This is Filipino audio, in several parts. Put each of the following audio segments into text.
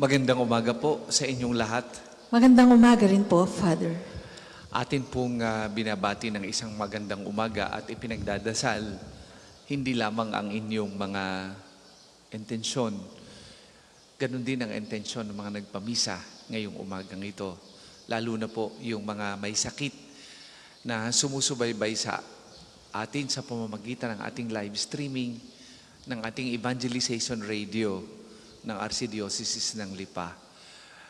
Magandang umaga po sa inyong lahat. Magandang umaga rin po, Father. Atin pong binabati ng isang magandang umaga at ipinagdadasal hindi lamang ang inyong mga intensyon. Ganon din ang intensyon ng mga nagpamisa ngayong umagang ito. Lalo na po yung mga may sakit na sumusubaybay sa atin sa pamamagitan ng ating live streaming, ng ating evangelization radio ng Archdiocese ng Lipa.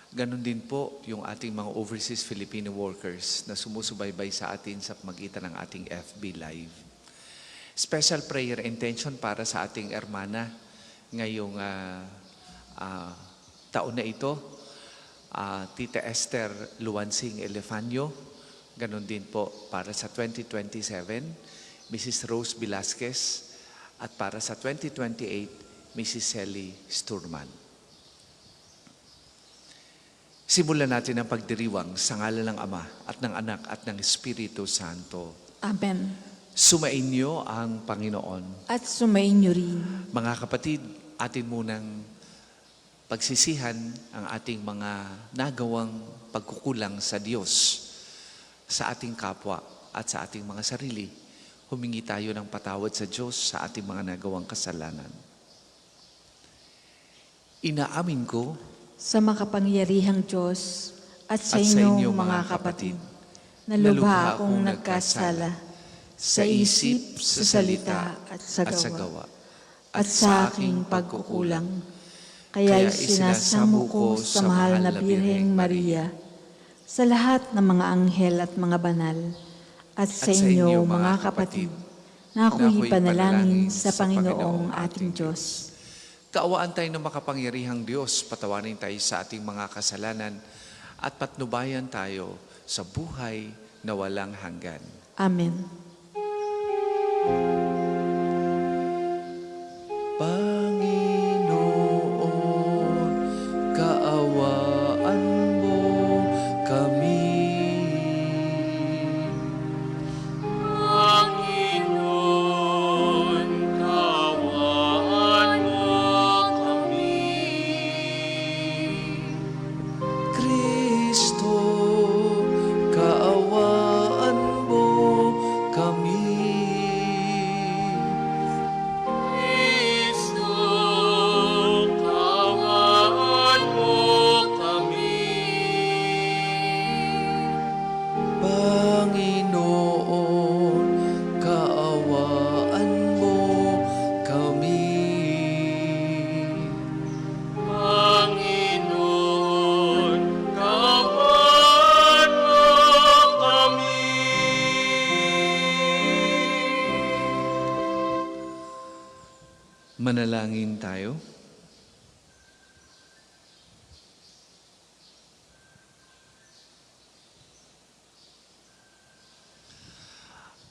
Ganon din po yung ating mga overseas Filipino workers na sumusubaybay sa atin sa pamagitan ng ating FB Live. Special prayer intention para sa ating hermana ngayong taon na ito, Tita Esther Luansing Elefanyo. Ganon din po para sa 2027, Mrs. Rose Velasquez. At para sa 2028, Mrs. Sally Sturman. Simulan natin ang pagdiriwang sa ngalan ng Ama at ng Anak at ng Espiritu Santo. Amen. Sumainyo ang Panginoon. At sumainyo rin. Mga kapatid, atin munang pagsisihan ang ating mga nagawang pagkukulang sa Diyos, sa ating kapwa at sa ating mga sarili. Humingi tayo ng patawad sa Diyos sa ating mga nagawang kasalanan. Inaamin ko Sa makapangyarihang Diyos at sa inyong mga kapatid, na lubha akong nagkasala sa isip, sa salita at sa gawa, at sa aking pagkukulang. Kaya sinasamo ko sa mahal na Birheng Maria, sa lahat ng mga anghel at mga banal, at sa inyo mga kapatid, na ako'y panalangin sa Panginoong ating Diyos. kaawaan tayo ng makapangyarihang Diyos, patawarin tayo sa ating mga kasalanan at patnubayan tayo sa buhay na walang hanggan. Amen. Panginoon, kaawaan mo kami. Panginoon, kaawaan mo kami. Kristo, kaawaan mo kami. Kristo, kaawaan mo kami. Panginoon, kaawaan mo kami. Panginoon, kaawaan mo kami. Manalangin tayo.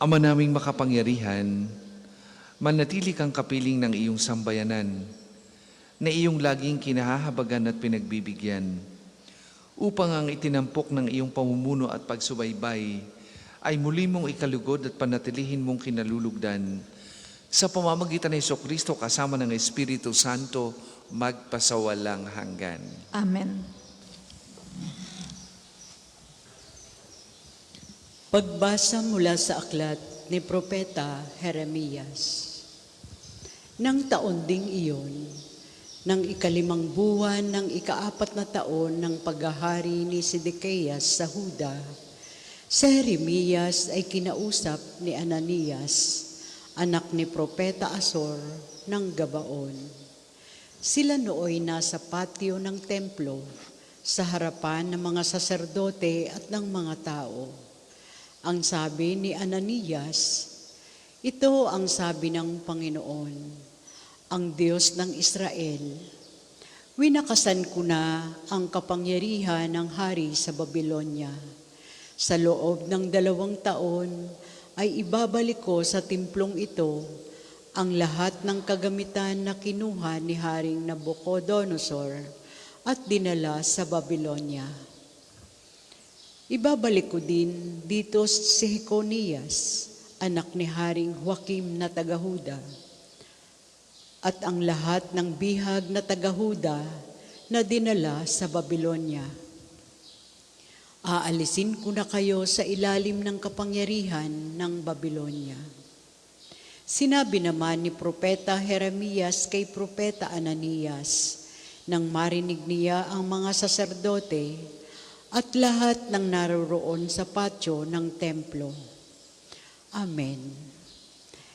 Ama naming makapangyarihan, manatili kang kapiling ng iyong sambayanan, na iyong laging kinahahabagan at pinagbibigyan, upang ang itinampok ng iyong pamumuno at pagsubaybay ay muli mong ikalugod at panatilihin mong kinalulugdan sa pamamagitan ng Jesucristo kasama ng Espiritu Santo magpasawalang hanggan. Amen. Pagbasa mula sa aklat ni Propeta Jeremias. Nang taon ding iyon, ng ikalimang buwan ng ikaapat na taon ng paghahari ni Sedekias sa Huda, si Jeremias ay kinausap ni Ananias, anak ni Propeta Asor ng Gabaon. Sila nooy nasa patio ng templo sa harapan ng mga saserdote at ng mga tao. Ang sabi ni Ananias, ito ang sabi ng Panginoon, ang Diyos ng Israel. Winakasan ko na ang kapangyarihan ng hari sa Babylonia. Sa loob ng 2 taon ay ibabalik ko sa timplong ito ang lahat ng kagamitan na kinuha ni Haring Nabucodonosor at dinala sa Babylonia. Ibabalik ko din dito si Jeconias, anak ni Haring Joaquim na taga-Huda, at ang lahat ng bihag na taga-Huda na dinala sa Babylonia. Aalisin ko na kayo sa ilalim ng kapangyarihan ng Babylonia. Sinabi naman ni Propeta Jeremias kay Propeta Ananias, nang marinig niya ang mga saserdote at lahat ng naroroon sa patio ng templo. Amen.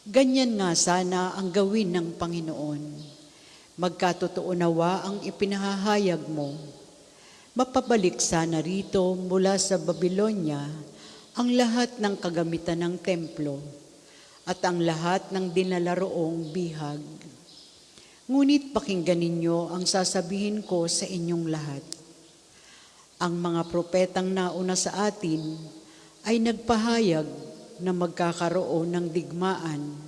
Ganyan nga sana ang gawin ng Panginoon. Magkatotoo nawa ang ipinahahayag mo. Mapabalik sana rito mula sa Babylonia ang lahat ng kagamitan ng templo at ang lahat ng dinala roong bihag. Ngunit pakinggan ninyo ang sasabihin ko sa inyong lahat. Ang mga propetang nauna sa atin ay nagpahayag na magkakaroon ng digmaan,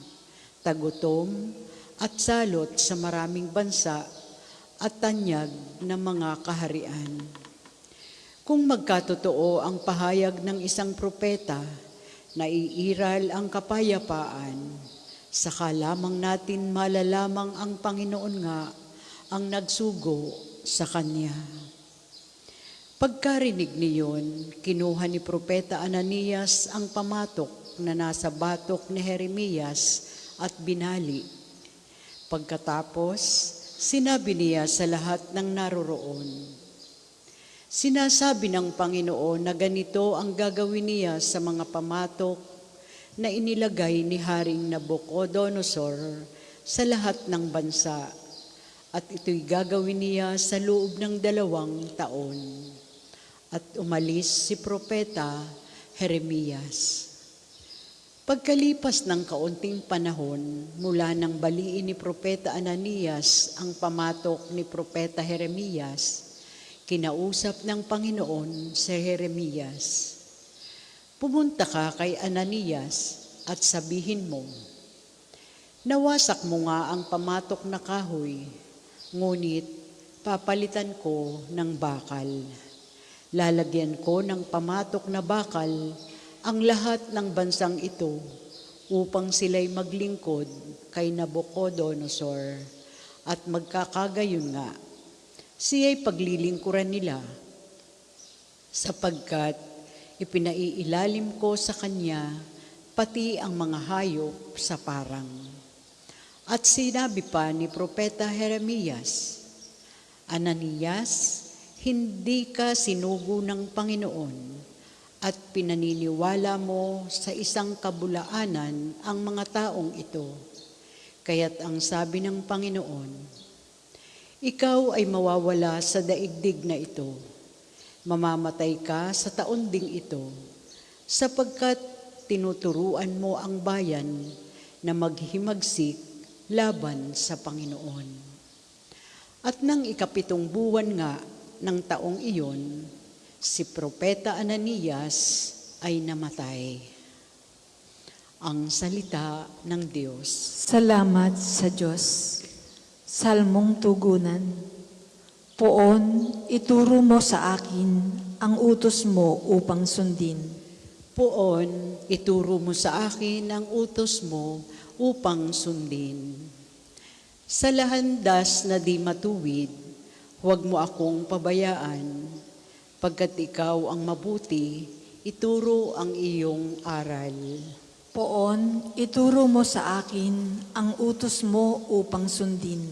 tagutom at salot sa maraming bansa at tanyag ng mga kaharian. Kung magkatotoo ang pahayag ng isang propeta, naiiral ang kapayapaan, saka lamang natin malalamang ang Panginoon nga ang nagsugo sa Kanya. Pagkarinig niyon, kinuha ni Propeta Ananias ang pamatok na nasa batok ni Jeremias at binali. Pagkatapos, sinabi niya sa lahat ng naroroon, sinasabi ng Panginoon na ganito ang gagawin niya sa mga pamatok na inilagay ni Haring Nabucodonosor sa lahat ng bansa, at ito'y gagawin niya sa loob ng 2 taon. At umalis si Propeta Jeremias. Pagkalipas ng kaunting panahon mula nang baliin ni Propeta Ananias ang pamatok ni Propeta Jeremias, kinausap ng Panginoon si Jeremias. Pumunta ka kay Ananias at sabihin mo, nawasak mo nga ang pamatok na kahoy, ngunit papalitan ko ng bakal. Lalagyan ko ng pamatok na bakal ang lahat ng bansang ito upang sila'y maglingkod kay Nabucodonosor, at magkakagayon nga, siya'y paglilingkuran nila, sapagkat ipinaiilalim ko sa kanya pati ang mga hayop sa parang. At sinabi pa ni Propeta Jeremias, Ananias, hindi ka sinugo ng Panginoon at pinaniniwala mo sa isang kabulaanan ang mga taong ito. Kaya't ang sabi ng Panginoon, ikaw ay mawawala sa daigdig na ito. Mamamatay ka sa taon ding ito, sapagkat tinuturuan mo ang bayan na maghimagsik laban sa Panginoon. At nang 7 buwan nga ng taong iyon, si Propeta Ananias ay namatay. Ang salita ng Diyos. Salamat sa Diyos. Salmong tugunan. Poon, ituro mo sa akin ang utos mo upang sundin. Poon, ituro mo sa akin ang utos mo upang sundin. Sa lahandas na di matuwid, huwag mo akong pabayaan. Pagkat ikaw ang mabuti, ituro ang iyong aral. Poon, ituro mo sa akin ang utos mo upang sundin.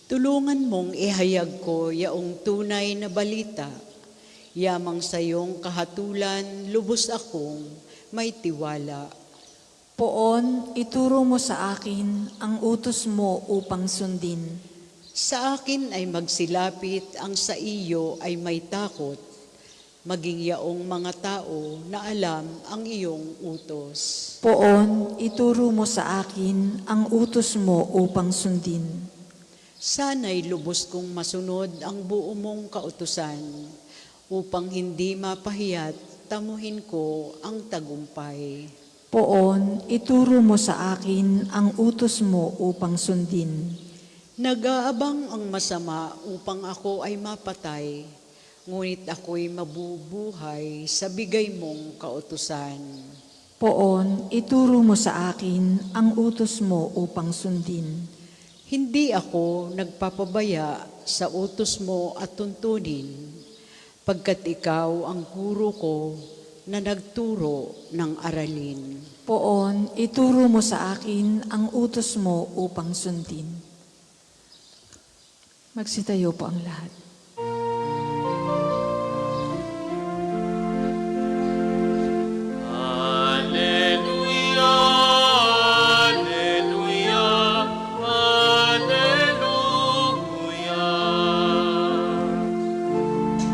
Tulungan mong ihayag ko yaong tunay na balita. Yamang sa iyong kahatulan, lubos akong may tiwala. Poon, ituro mo sa akin ang utos mo upang sundin. Sa akin ay magsilapit ang sa iyo ay may takot, maging yaong mga tao na alam ang iyong utos. Poon, ituro mo sa akin ang utos mo upang sundin. Sana'y lubos kong masunod ang buo mong kautusan, upang hindi mapahiyat tamuhin ko ang tagumpay. Poon, ituro mo sa akin ang utos mo upang sundin. Nag-aabang ang masama upang ako ay mapatay, ngunit ako'y mabubuhay sa bigay mong kautusan. Poon, ituro mo sa akin ang utos mo upang sundin. Hindi ako nagpapabaya sa utos mo at tuntunin, pagkat ikaw ang guro ko na nagturo ng aralin. Poon, ituro mo sa akin ang utos mo upang sundin. Magsitayo po ang lahat. Alleluia, Alleluia, Alleluia.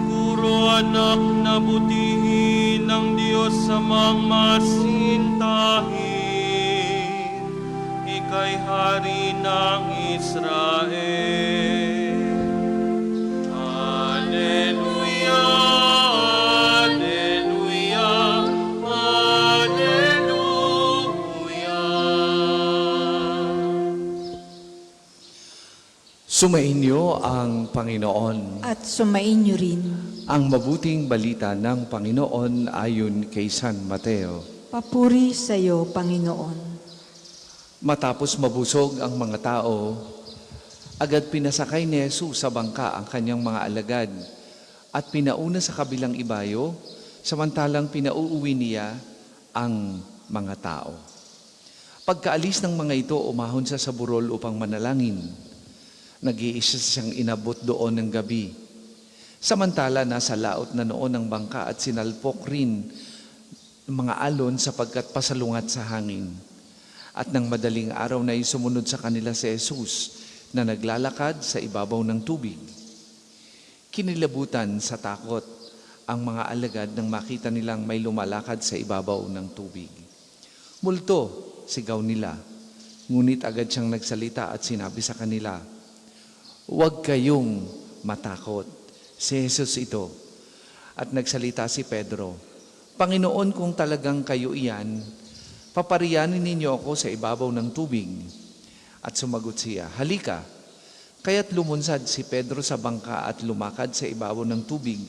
Guro anak na butihin ng Diyos sa mga masintahin, ika'y hari ng Israel. Alleluia, Alleluia, Alleluia. Sumainyo ang Panginoon. At sumainyo rin. Ang mabuting balita ng Panginoon ayon kay San Mateo. Papuri sa iyo, Panginoon. Matapos mabusog ang mga tao, agad pinasakay ni Jesus sa bangka ang kanyang mga alagad at pinauna sa kabilang ibayo, samantalang pinauuwi niya ang mga tao. Pagkaalis ng mga ito, umahon siya sa burol upang manalangin. Nag-iisa siyang inabot doon ng gabi. Samantala, nasa laot na noon ang bangka at sinalpok rin mga alon sapagkat pasalungat sa hangin. At nang madaling araw na sumunod sa kanila si Jesus na naglalakad sa ibabaw ng tubig. Kinilabutan sa takot ang mga alagad nang makita nilang may lumalakad sa ibabaw ng tubig. Multo, sigaw nila. Ngunit agad siyang nagsalita at sinabi sa kanila, "Huwag kayong matakot. Si Jesus ito." At nagsalita si Pedro, "Panginoon, kung talagang kayo iyan, papariyanin ninyo ako sa ibabaw ng tubig." At sumagot siya, "Halika." Kaya't lumunsad si Pedro sa bangka at lumakad sa ibabaw ng tubig,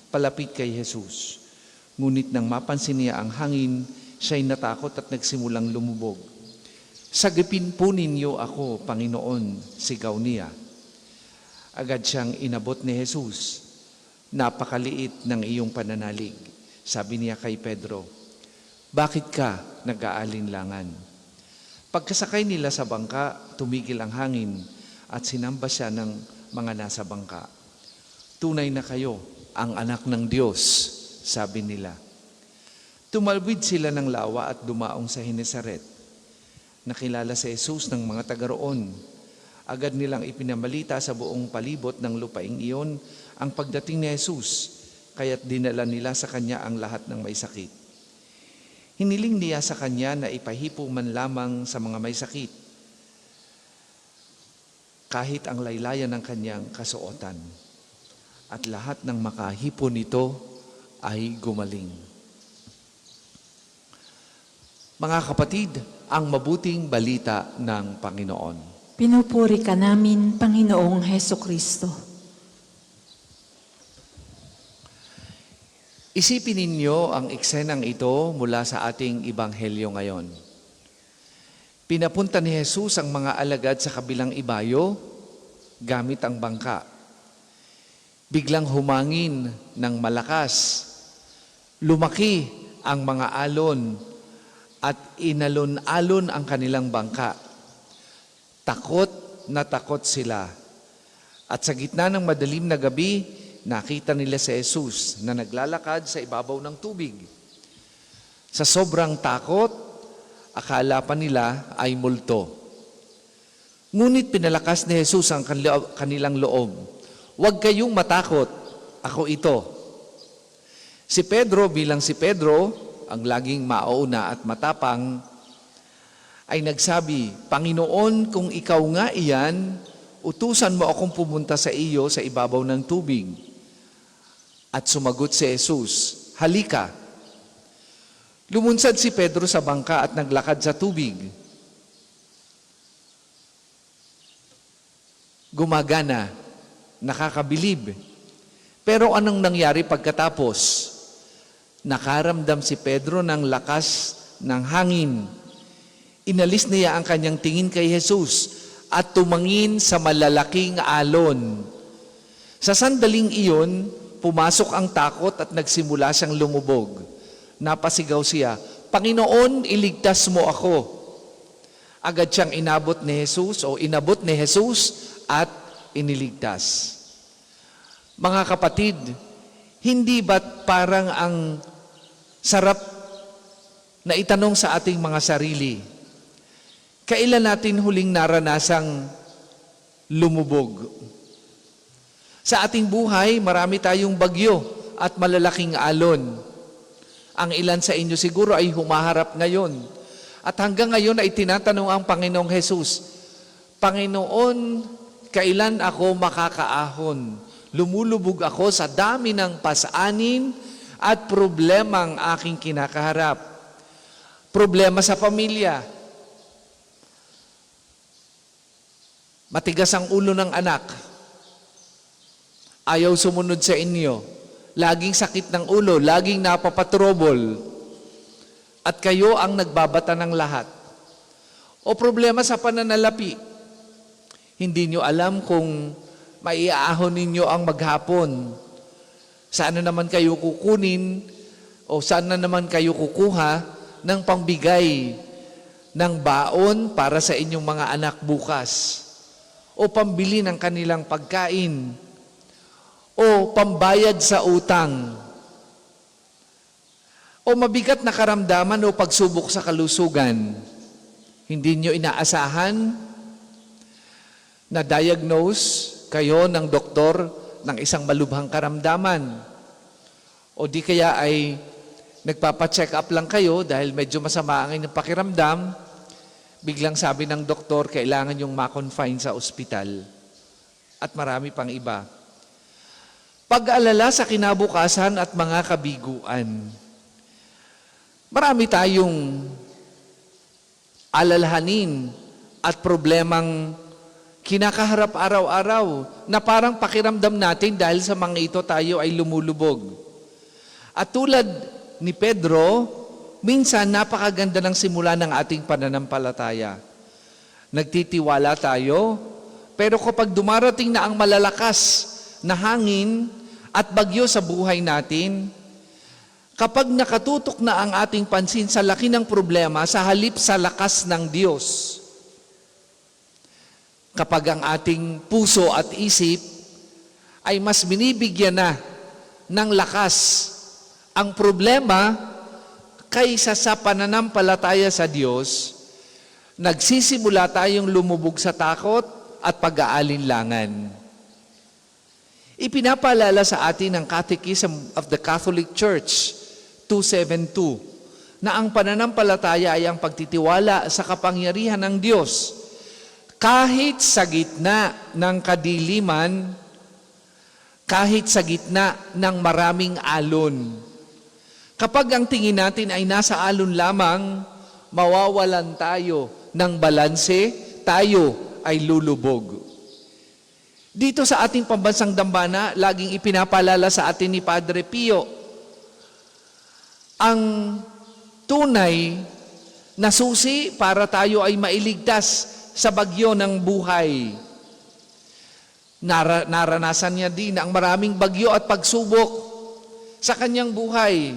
palapit kay Jesus. Ngunit nang mapansin niya ang hangin, siya'y natakot at nagsimulang lumubog. "Sagipin po ninyo ako, Panginoon," sigaw niya. Agad siyang inabot ni Jesus. "Napakaliit ng iyong pananalig," sabi niya kay Pedro. "Bakit ka nag-aalinlangan?" Pagkasakay nila sa bangka, tumigil ang hangin at sinamba siya ng mga nasa bangka. "Tunay na kayo ang anak ng Diyos," sabi nila. Tumalwid sila ng lawa at dumaong sa Genesaret. Nakilala si Jesus ng mga taga roon. Agad nilang ipinamalita sa buong palibot ng lupaing iyon ang pagdating ni Jesus, kaya't dinala nila sa kanya ang lahat ng may sakit. Hiniling niya sa kanya na ipahipo man lamang sa mga may sakit, kahit ang laylayan ng kanyang kasuotan. At lahat ng makahipo nito ay gumaling. Mga kapatid, ang mabuting balita ng Panginoon. Pinupuri ka namin, Panginoong Hesukristo. Isipin ninyo ang eksenang ito mula sa ating Ebanghelyo ngayon. Pinapunta ni Jesus ang mga alagad sa kabilang ibayo gamit ang bangka. Biglang humangin ng malakas. Lumaki ang mga alon at inalon-alon ang kanilang bangka. Takot na takot sila. At sa gitna ng madilim na gabi, nakita nila si Jesus na naglalakad sa ibabaw ng tubig. Sa sobrang takot, akala pa nila ay multo. Ngunit pinalakas ni Jesus ang kanilang loob. "Huwag kayong matakot, ako ito." Si Pedro, bilang si Pedro, ang laging mauna at matapang, ay nagsabi, "Panginoon, kung ikaw nga iyan, utusan mo akong pumunta sa iyo sa ibabaw ng tubig." At sumagot si Jesus, "Halika." Lumunsad si Pedro sa bangka at naglakad sa tubig. Gumagana, nakakabilib. Pero anong nangyari pagkatapos? Nakaramdam si Pedro ng lakas ng hangin. Inalis niya ang kanyang tingin kay Jesus at tumangin sa malalaking alon. Sa sandaling iyon, pumasok ang takot at nagsimula siyang lumubog. Napasigaw siya, Panginoon, iligtas mo ako. Agad siyang inabot ni Jesus at iniligtas. Mga kapatid, hindi ba't parang ang sarap na itanong sa ating mga sarili, kailan natin huling naranasang lumubog? Sa ating buhay, marami tayong bagyo at malalaking alon. Ang ilan sa inyo siguro ay humaharap ngayon. At hanggang ngayon ay tinatanong ang Panginoong Jesus, Panginoon, kailan ako makakaahon? Lumulubog ako sa dami ng pasanin at problemang aking kinakaharap. Problema sa pamilya. Matigas ang ulo ng anak. Ayaw sumunod sa inyo. Laging sakit ng ulo, laging napapatrobol. At kayo ang nagbabata ng lahat. O problema sa pananalapi. Hindi nyo alam kung maiaahon ninyo ang maghapon. Saan na naman kayo kukunin o saan na naman kayo kukuha ng pangbigay ng baon para sa inyong mga anak bukas. O pambili ng kanilang pagkain. O pambayad sa utang. O mabigat na karamdaman o pagsubok sa kalusugan. Hindi nyo inaasahan na diagnose kayo ng doktor ng isang malubhang karamdaman. O di kaya ay nagpapacheck up lang kayo dahil medyo masama ang inyong pakiramdam, biglang sabi ng doktor, kailangan yung ma-confine sa ospital. At marami pang iba. Pag-alala sa kinabukasan at mga kabiguan. Marami tayong alalahanin at problemang kinakaharap araw-araw na parang pakiramdam natin dahil sa mga ito tayo ay lumulubog. At tulad ni Pedro, minsan napakaganda ng simula ng ating pananampalataya. Nagtitiwala tayo, pero kapag dumarating na ang malalakas na hangin at bagyo sa buhay natin, kapag nakatutok na ang ating pansin sa laki ng problema sa halip sa lakas ng Diyos, kapag ang ating puso at isip ay mas binibigyan na ng lakas ang problema kaysa sa pananampalataya sa Diyos, nagsisimula tayong lumubog sa takot at pag-aalinlangan. Ipinapaalala sa atin ng Catechism of the Catholic Church 272 na ang pananampalataya ay ang pagtitiwala sa kapangyarihan ng Diyos kahit sa gitna ng kadiliman, kahit sa gitna ng maraming alon. Kapag ang tingin natin ay nasa alon lamang, mawawalan tayo ng balanse, tayo ay lulubog. Dito sa ating pambansang dambana, laging ipinapaalala sa atin ni Padre Pio, ang tunay na susi para tayo ay mailigtas sa bagyo ng buhay. Naranasan niya din ang maraming bagyo at pagsubok sa kanyang buhay.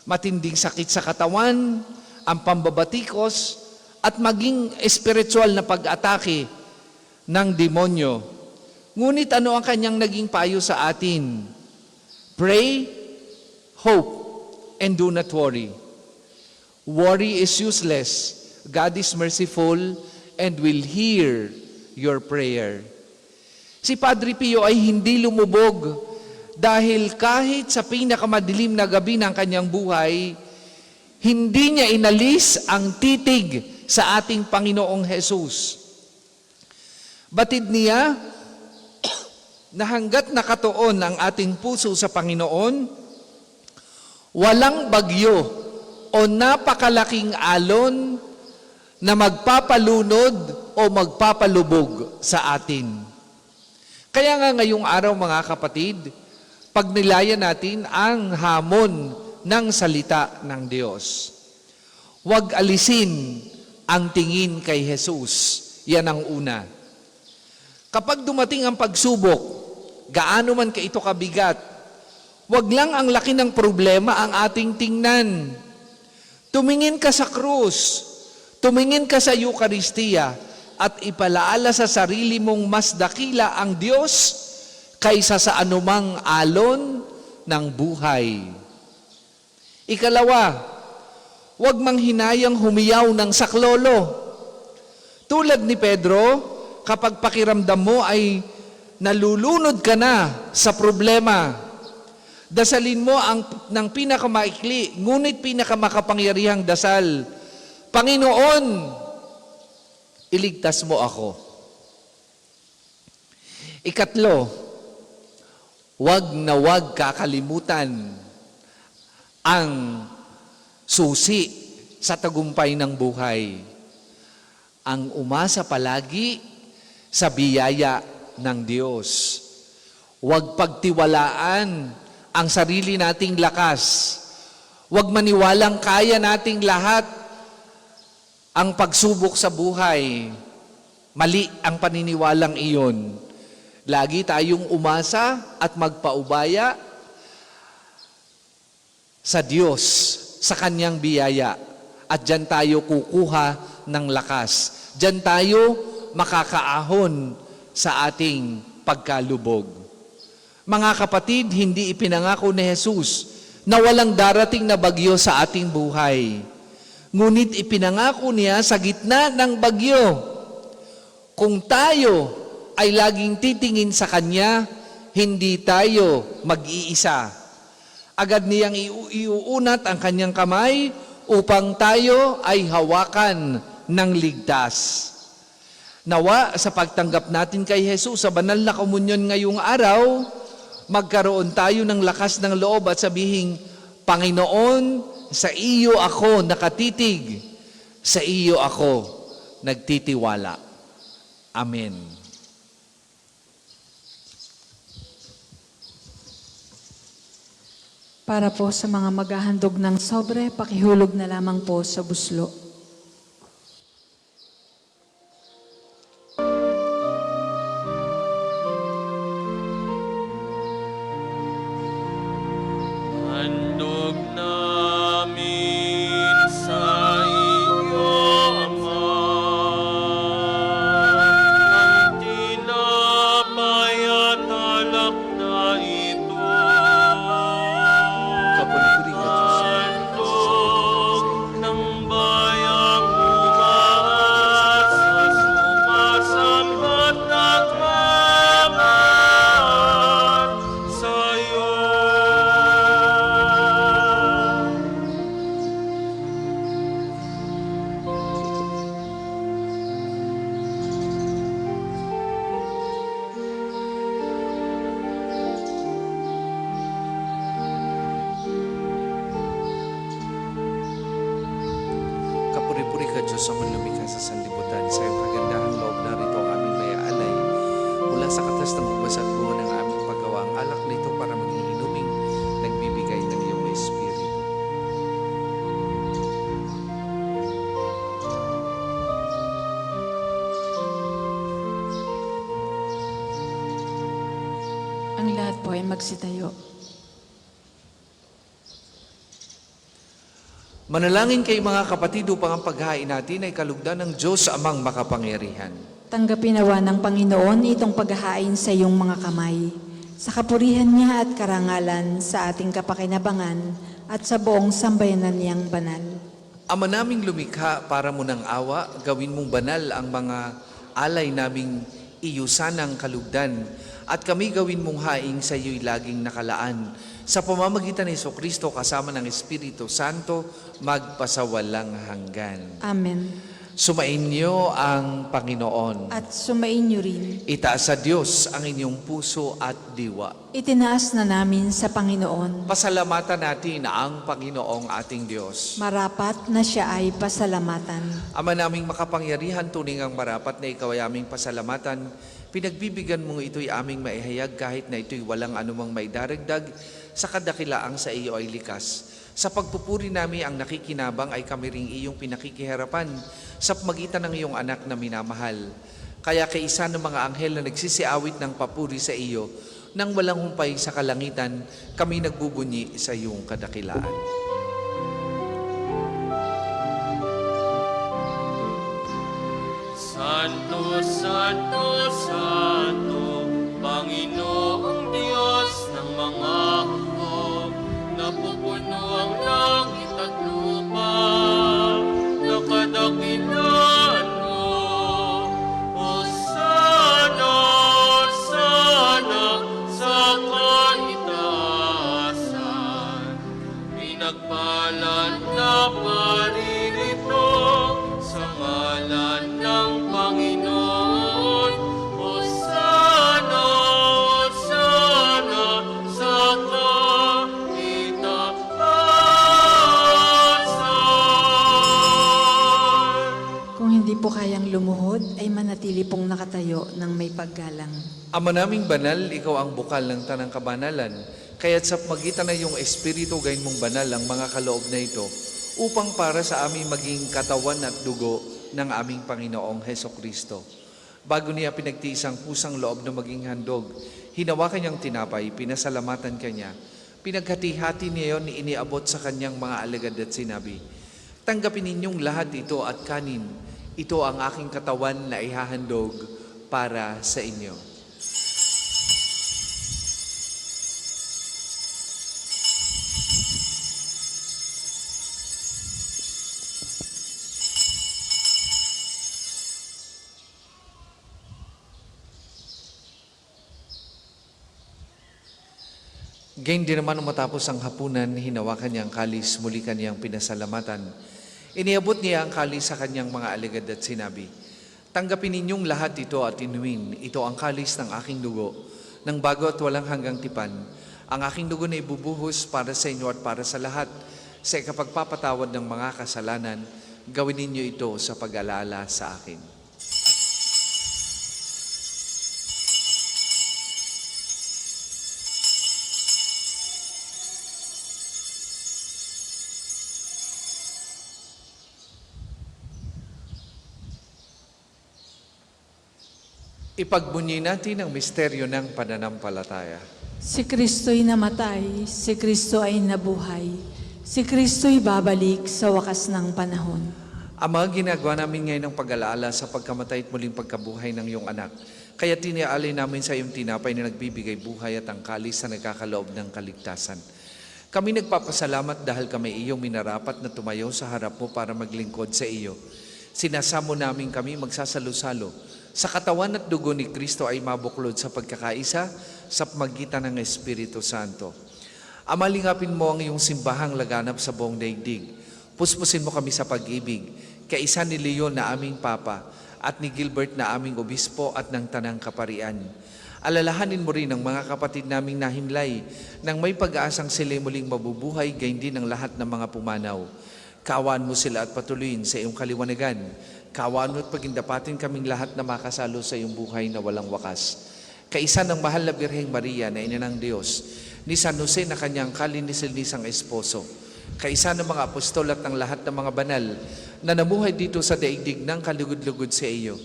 Matinding sakit sa katawan, ang pambabatikos, at maging espiritual na pag-atake ng demonyo. Ngunit ano ang kanyang naging payo sa atin? Pray, hope, and do not worry. Worry is useless. God is merciful and will hear your prayer. Si Padre Pio ay hindi lumubog dahil kahit sa pinakamadilim na gabi ng kanyang buhay, hindi niya inalis ang titig sa ating Panginoong Jesus. Batid niya na hanggat nakatuon ang ating puso sa Panginoon, walang bagyo o napakalaking alon na magpapalunod o magpapalubog sa atin. Kaya nga ngayong araw mga kapatid, pagnilayan natin ang hamon ng salita ng Diyos. Huwag alisin ang tingin kay Jesus. Yan ang una. Kapag dumating ang pagsubok, gaano man ito kabigat. Wag lang ang laki ng problema ang ating tingnan. Tumingin ka sa krus, tumingin ka sa Eucharistia, at ipalaala sa sarili mong mas dakila ang Diyos kaysa sa anumang alon ng buhay. Ikalawa, huwag manghinayang humiyaw ng saklolo. Tulad ni Pedro, kapag pakiramdam mo ay nalulunod ka na sa problema, dasalin mo ng pinakamaikli, ngunit pinakamakapangyarihang dasal, Panginoon, iligtas mo ako. Ikatlo, huwag na huwag kakalimutan ang susi sa tagumpay ng buhay. Ang umasa palagi sa biyaya ng Diyos. Huwag pagtiwalaan ang sarili nating lakas. Huwag maniwalang kaya nating lahat ang pagsubok sa buhay. Mali ang paniniwalang iyon. Lagi tayong umasa at magpaubaya sa Diyos, sa Kanyang biyaya. At dyan tayo kukuha ng lakas. Diyan tayo makakaahon sa ating pagkalubog. Mga kapatid, hindi ipinangako ni Jesus na walang darating na bagyo sa ating buhay. Ngunit ipinangako niya sa gitna ng bagyo. Kung tayo ay laging titingin sa Kanya, hindi tayo mag-iisa. Agad niyang iuunat ang Kanyang kamay upang tayo ay hawakan ng ligtas. Nawa sa pagtanggap natin kay Jesus sa banal na komunyon ngayong araw, magkaroon tayo ng lakas ng loob at sabihin, Panginoon, sa iyo ako nakatitig, sa iyo ako nagtitiwala. Amen. Para po sa mga maghahandog ng sobre, pakihulog na lamang po sa buslo. Handog namin sa iyo, Ama, ang tinapay at alak na ito. Kapuri-puri ka, Diyos. Handog ng bayang umaas sa sumasambat at mamahal sa iyo. Kapuri-puri ka, Diyos, sa manlumikha sa sanlibutan. Sa iyong kagandahang loob narito ang aming may alay. Mula sa katas ng ubas at buho ng aming paggawa, ang alak nito para maging inuming nagbibigay ng iyong Espiritu. Ang lahat po ay magsitayo. Manalangin kay mga kapatid upang ang paghain natin ay kalugdan ng Diyos amang makapangyarihan. Tanggapin nawa ng Panginoon itong paghahain sa iyong mga kamay, sa kapurihan niya at karangalan sa ating kapakinabangan at sa buong sambayanan niyang banal. Ama naming lumikha para mo ng awa, gawin mong banal ang mga alay naming iyusan ng kalugdan at kami gawin mong haing sa iyo'y laging nakalaan. Sa pamamagitan ni Jesucristo kasama ng Espiritu Santo, magpasawalang hanggan. Amen. Sumainyo ang Panginoon. At sumainyo rin. Itaas sa Diyos ang inyong puso at diwa. Itinaas na namin sa Panginoon. Pasalamatan natin ang Panginoong ating Diyos. Marapat na siya ay pasalamatan. Ama naming makapangyarihan, tuning ang marapat na ikaw ay aming pasalamatan. Pinagbibigyan mong ito'y aming maihayag kahit na ito'y walang anumang maidaragdag sa kadakilaang sa iyo ay likas. Sa pagpupuri namin ang nakikinabang ay kami ring iyong pinakikiharapan sa magitan ng iyong anak na minamahal. Kaya kaisa ng mga anghel na nagsisiawit ng papuri sa iyo, nang walang humpay sa kalangitan, kami nagbubunyi sa iyong kadakilaan. Santo, Santo, Santo, Panginoong Diyos ng mga hukbo, napupuno ang langit at lupa, nakadakilaan mo. Hosana, Hosana, sa kaitaasan, pinagpalan na paririto sa ngalan ng Panginoon. Hosana, Hosana, sa kaitaasan. Kung hindi po kayang lumuhod, ay manatili pong nakatayo ng may paggalang. Ama naming banal, ikaw ang bukal ng tanang kabanalan, kaya't sa magitan na iyong Espiritu gayon mong banal ang mga kaloob na ito, upang para sa aming maging katawan at dugo ng aming Panginoong Heso Kristo. Bago niya pinagtiis ang pusang loob na maging handog, hinawakan niyang tinapay, pinasalamatan kanya, pinaghati-hati niya yon, iniabot sa kanyang mga alagad at sinabi, "Tanggapin ninyong lahat ito at kanin, ito ang aking katawan na ihahandog para sa inyo." Gayon din naman matapos ang hapunan, hinawakan niya ang kalis, muli kanyang pinasalamatan. Iniabot niya ang kalis sa kanyang mga alagad at sinabi, "Tanggapin ninyong lahat ito at inumin, ito ang kalis ng aking dugo, ng bago at walang hanggang tipan. Ang aking dugo na ibubuhos para sa inyo at para sa lahat, sa ikapagpapatawad ng mga kasalanan, gawin ninyo ito sa pag-alala sa akin." Ipagbunyi natin ang misteryo ng pananampalataya. Si Kristo'y namatay, si Kristo ay nabuhay, si Kristo'y babalik sa wakas ng panahon. Ama, ginagawa namin ngayon ang pag-alaala sa pagkamatay at muling pagkabuhay ng iyong anak. Kaya tiniaalay namin sa iyong tinapay na nagbibigay buhay at ang kalis na nagkakaloob ng kaligtasan. Kami nagpapasalamat dahil kami iyong minarapat na tumayo sa harap mo para maglingkod sa iyo. Sinasamo namin kami magsasalo-salo sa katawan at dugo ni Kristo ay mabuklod sa pagkakaisa sa magitan ng Espiritu Santo. Ama, lingapin mo ang iyong simbahang laganap sa buong daigdig. Puspusin mo kami sa pag-ibig, kaisa ni Leon na aming Papa at ni Gilbert na aming Obispo at ng Tanang Kaparian. Alalahanin mo rin ang mga kapatid naming nahimlay nang may pag-aasang sila muling mabubuhay, gayon din ang lahat ng mga pumanaw. Kaawaan mo sila at patuloyin sa iyong kaliwanagan. Kaawaan mo at pagindapatin kaming lahat na makasalo sa iyong buhay na walang wakas. Kaisa ng mahal na Birheng Maria na ina ng Diyos, ni San Jose na kanyang kalinisil-nisang esposo, kaisa ng mga apostol at ng lahat ng mga banal na namuhay dito sa daigdig ng kalugod-lugod sa iyo,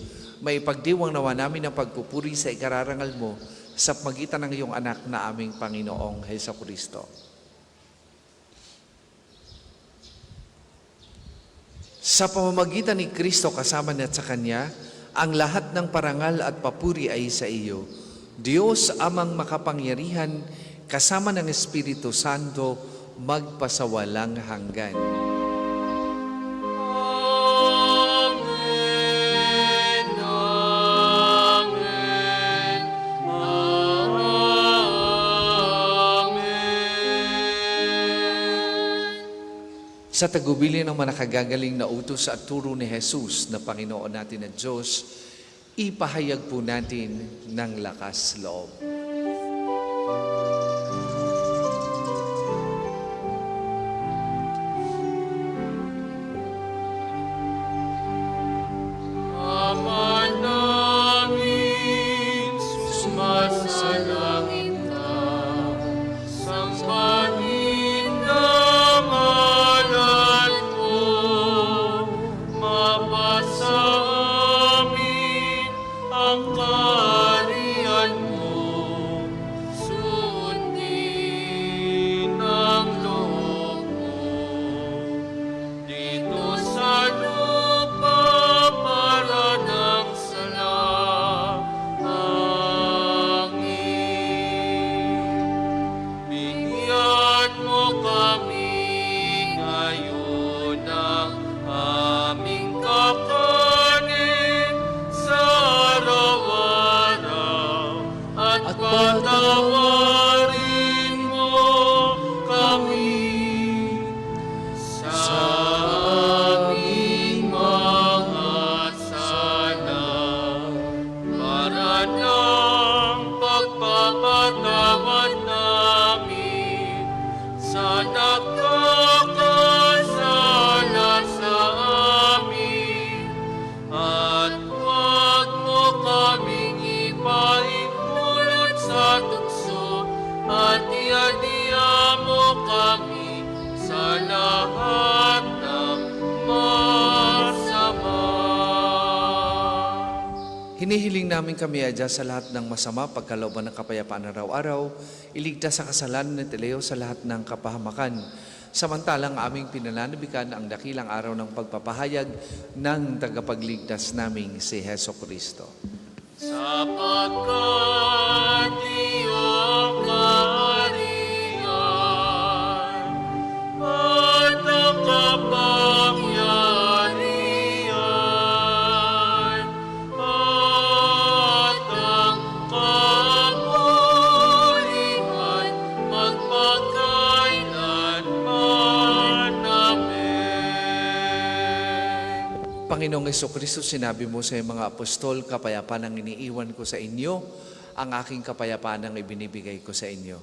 may pagdiwang nawa namin ang pagpupuri sa ikararangal mo sa magitan ng iyong anak na aming Panginoong Heso Kristo. Sa pamamagitan ni Kristo kasama niya at sa Kanya, ang lahat ng parangal at papuri ay sa iyo. Diyos amang makapangyarihan, kasama ng Espiritu Santo, magpasawalang hanggan. Amen, amen, amen. Sa tagubilin ng manakagagaling na utos at turo ni Jesus na Panginoon natin at Diyos, ipahayag po natin ng lakas loob. Ama namin, sumasalangit ka, sambahin ang ngalan mo, mapasa amin ang kaharian mo, Hiling namin kami adya sa lahat ng masama, pagkalooban ng kapayapaan araw-araw, iligtas sa kasalanan at ilayo sa lahat ng kapahamakan. Samantalang aming pinananabikan ang dakilang araw ng pagpapahayag ng tagapagligtas naming si Heso Kristo. Sapagkat iyong kaharian at ang kapangyarihan at ang kapulihan magpakailanman. Amen. Panginoong Jesucristo, sinabi mo sa iyong mga apostol, kapayapaan ang iniiwan ko sa inyo, ang aking kapayapaan ang ibinibigay ko sa inyo.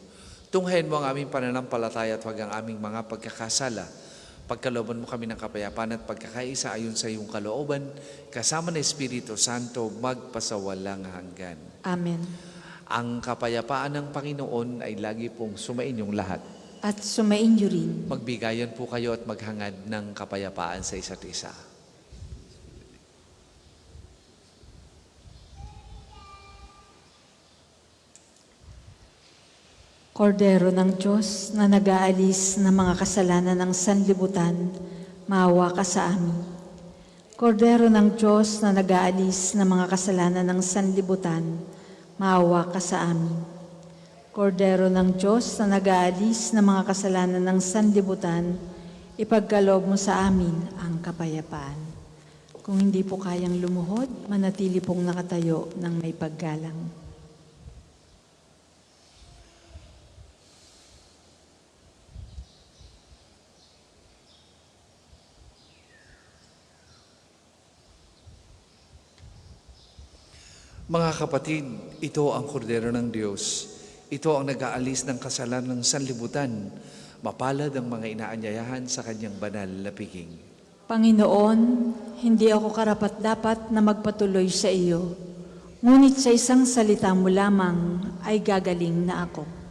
Tunghayin mo ang aming pananampalataya at huwag ang aming mga pagkakasala. Pagkalooban mo kami ng kapayapaan at pagkakaisa ayon sa iyong kalooban, kasama ng Espiritu Santo, magpasawalang hanggan. Amen. Ang kapayapaan ng Panginoon ay lagi pong sumainyong lahat. At sumainyo rin. Magbigayan po kayo at maghangad ng kapayapaan sa isa't isa. Kordero ng Diyos na nag-aalis ng mga kasalanan ng sanlibutan, maawa ka sa amin. Kordero ng Diyos na nag-aalis ng mga kasalanan ng sanlibutan, maawa ka sa amin. Kordero ng Diyos na nag-aalis ng mga kasalanan ng sanlibutan, ipagkaloob mo sa amin ang kapayapaan. Kung hindi po kayang lumuhod, manatili pong nakatayo ng may paggalang. Mga kapatid, ito ang kordero ng Diyos. Ito ang nag-aalis ng kasalanan ng sanlibutan. Mapalad ang mga inaanyayahan sa kanyang banal na piging. Panginoon, hindi ako karapat-dapat na magpatuloy sa iyo. Ngunit sa isang salita mo lamang ay gagaling na ako.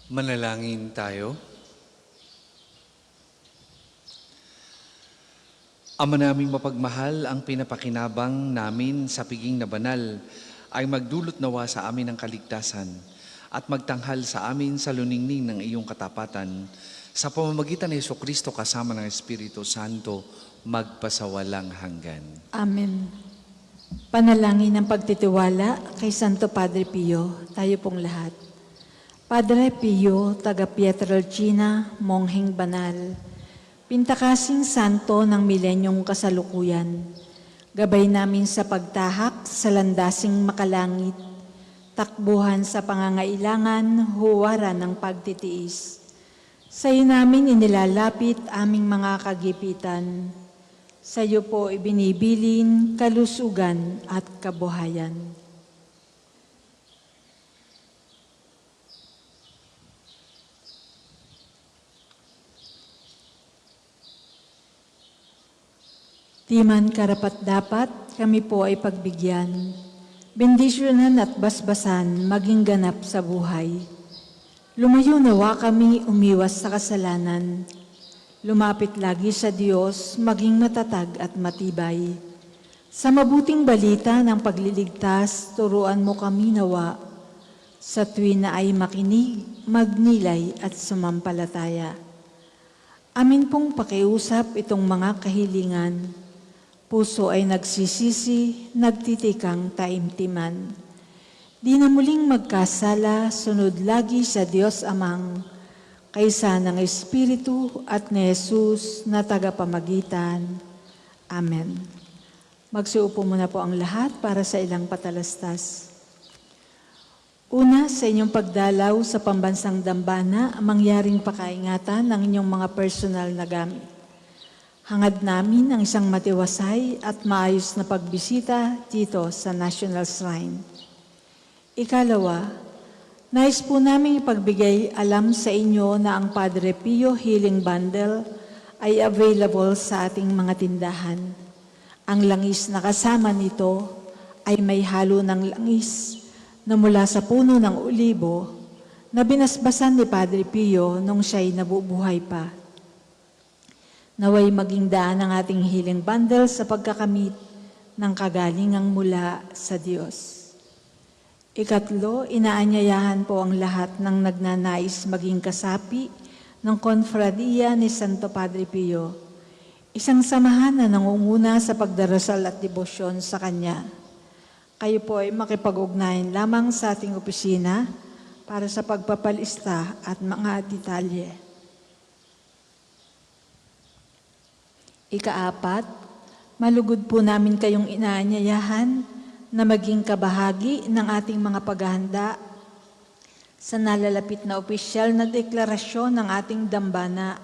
Manalangin tayo. Ama naming mapagmahal, ang pinapakinabang namin sa piging na banal ay magdulot nawa sa amin ng kaligtasan at magtanghal sa amin sa luningning ng iyong katapatan sa pamamagitan ni Jesucristo kasama ng Espiritu Santo magpasawalang hanggan. Amen. Panalangin ng pagtitiwala kay Santo Padre Pio, tayo pong lahat. Padre Pio, taga Pietrelcina, mongheng banal, pintakasing santo ng milenyong kasalukuyan, gabay namin sa pagtahak sa landasing makalangit, takbuhan sa pangangailangan, huwaran ng pagtitiis. Sa iyo namin inilalapit aming mga kagipitan, sa iyo po ibinibilin kalusugan at kabuhayan. Di man karapat-dapat, kami po ay pagbigyan, bendisyonan at basbasan maging ganap sa buhay. Lumayo nawa kami umiwas sa kasalanan, lumapit lagi sa Diyos, maging matatag at matibay. Sa mabuting balita ng pagliligtas, turuan mo kami nawa, sa tuwin na ay makinig, magnilay at sumampalataya. Amin pong pakiusap itong mga kahilingan. Puso ay nagsisisi, nagtitikang taimtiman. Di na muling magkasala, sunod lagi sa Diyos Amang, kaysa ng Espiritu at ni Jesus na tagapamagitan. Amen. Magsiupo muna po ang lahat para sa ilang patalastas. Una, sa inyong pagdalaw sa pambansang dambana, ang mangyaring pakaingatan ng inyong mga personal na gamit. Hangad namin ang isang matiwasay at maayos na pagbisita dito sa National Shrine. Ikalawa, nais po namin ipagbigay alam sa inyo na ang Padre Pio Healing Bundle ay available sa ating mga tindahan. Ang langis na kasama nito ay may halo ng langis na mula sa puno ng olibo na binasbasan ni Padre Pio nung siya'y nabubuhay pa. Naway maging daan ang ating healing bundle sa pagkakamit ng kagalingang mula sa Diyos. Ikatlo, inaanyayahan po ang lahat ng nagnanais maging kasapi ng Konfradiya ni Santo Padre Pio, isang samahan na nangunguna sa pagdarasal at debosyon sa Kanya. Kayo po ay makipag-ugnayan lamang sa ating opisina para sa pagpapalista at mga detalye. Ikaapat, malugod po namin kayong inaanyayahan na maging kabahagi ng ating mga paghahanda sa nalalapit na opisyal na deklarasyon ng ating dambana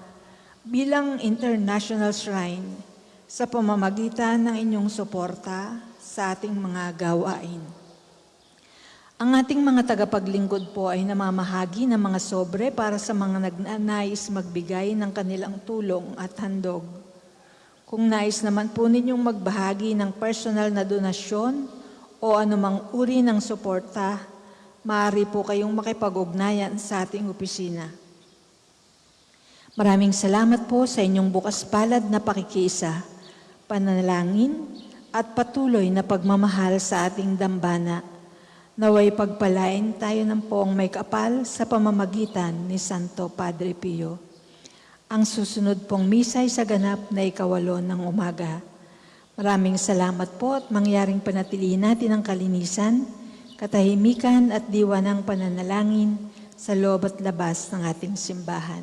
bilang International Shrine sa pamamagitan ng inyong suporta sa ating mga gawain. Ang ating mga tagapaglingkod po ay namamahagi ng mga sobre para sa mga nagnanais magbigay ng kanilang tulong at handog. Kung nais naman po ninyong magbahagi ng personal na donasyon o anumang uri ng suporta, maaari po kayong makipag-ugnayan sa ating opisina. Maraming salamat po sa inyong bukas palad na pakikiisa, pananalangin at patuloy na pagmamahal sa ating dambana. Naway pagpalain tayo ng poong may kapal sa pamamagitan ni Santo Padre Pio. Ang susunod pong misa ay sa ganap na 8:08 ng umaga. Maraming salamat po at mangyaring panatilihin natin ang kalinisan, katahimikan at diwa ng pananalangin sa loob at labas ng ating simbahan.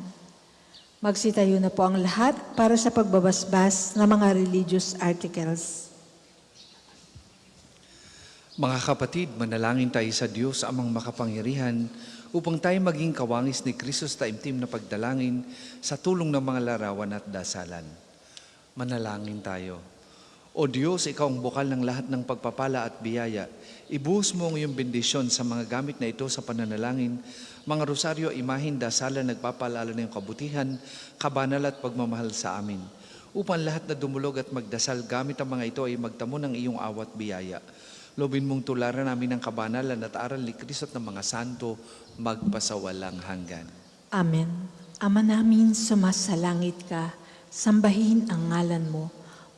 Magsitayo na po ang lahat para sa pagbabasbas ng mga religious articles. Mga kapatid, manalangin tayo sa Diyos amang makapangyarihan upang tayo maging kawangis ni Kristo sa taimtim na pagdalangin sa tulong ng mga larawan at dasalan. Manalangin tayo. O Diyos, Ikaw ang bukal ng lahat ng pagpapala at biyaya. Ibuhos mo ang iyong bendisyon sa mga gamit na ito sa pananalangin, mga rosaryo, imahin, dasalan, nagpapaalala ng iyong kabutihan, kabanal at pagmamahal sa amin. Upang lahat na dumulog at magdasal gamit ang mga ito ay magtamo ng iyong awat biyaya. Lobin mong tularan namin ang kabanalan at aral ni Kristo at ng mga santo magpasawalang hanggan. Amen. Ama namin, sumasalangit ka, sambahin ang ngalan mo,